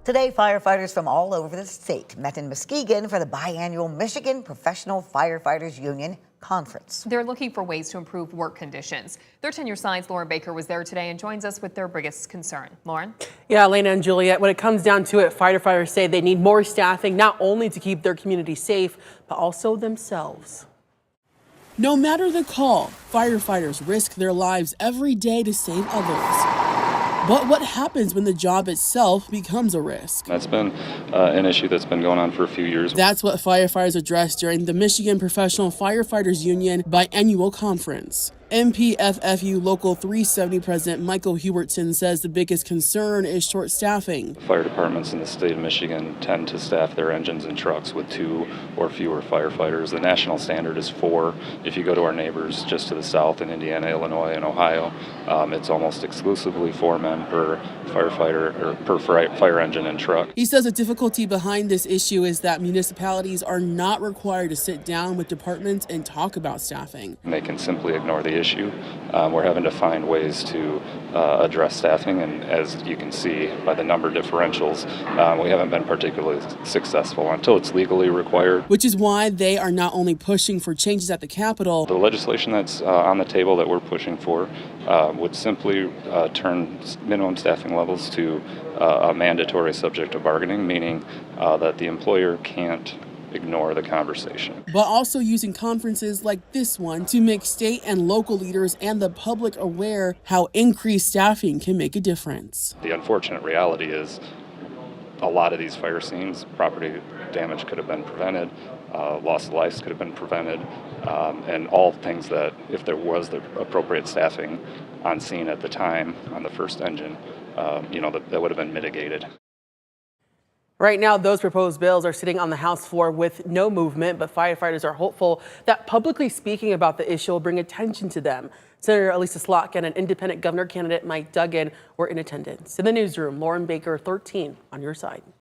Today, firefighters from all over the state met in Muskegon for the biannual Michigan Professional Firefighters Union Conference. They're looking for ways to improve work conditions. Their Tenure Science Lauren Baker was there today and joins us with their biggest concern. Lauren? Yeah, Elena and Juliet, when it comes down to it, firefighters say they need more staffing, not only to keep their community safe, but also themselves. No matter the call, firefighters risk their lives every day to save others. But what happens when the job itself becomes a risk? That's been an issue that's been going on for a few years. That's what firefighters addressed during the Michigan Professional Firefighters Union biannual conference. MPFFU Local 370 President Michael Hubertson says the biggest concern is short staffing. Fire departments in the state of Michigan tend to staff their engines and trucks with 2 or fewer firefighters. The national standard is 4. If you go to our neighbors just to the south in Indiana, Illinois, and Ohio, it's almost exclusively 4 men per firefighter or per fire engine and truck. He says the difficulty behind this issue is that municipalities are not required to sit down with departments and talk about staffing. And they can simply ignore the issue. We're having to find ways to address staffing, and as you can see by the number differentials, we haven't been particularly successful until it's legally required. Which is why they are not only pushing for changes at the Capitol. The legislation that's on the table that we're pushing for would simply turn minimum staffing levels to a mandatory subject of bargaining, meaning that the employer can't ignore the conversation. But also using conferences like this one to make state and local leaders and the public aware how increased staffing can make a difference. The unfortunate reality is a lot of these fire scenes, property damage could have been prevented, loss of lives could have been prevented, and all things that if there was the appropriate staffing on scene at the time on the first engine, that would have been mitigated. Right now, those proposed bills are sitting on the House floor with no movement, but firefighters are hopeful that publicly speaking about the issue will bring attention to them. Senator Elisa Slotkin and independent governor candidate Mike Duggan were in attendance. In the newsroom, Lauren Baker, 13 on your side.